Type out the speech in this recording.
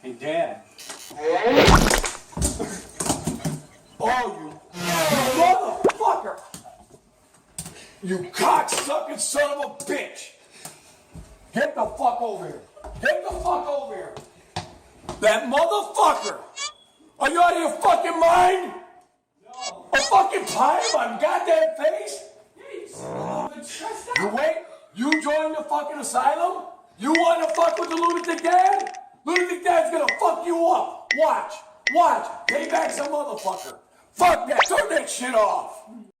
Hey, Dad. Oh, you motherfucker! You cocksucking son of a bitch! Get the fuck over here! Get the fuck over here! That motherfucker! Are you out of your fucking mind? No. A fucking pie in my goddamn face? You wait? You join the fucking asylum? You want to fuck with the Lunatic Dad? Lunatic Dad's gonna fuck you up. Watch. Watch. Pay back some motherfucker. Fuck that. Turn that shit off.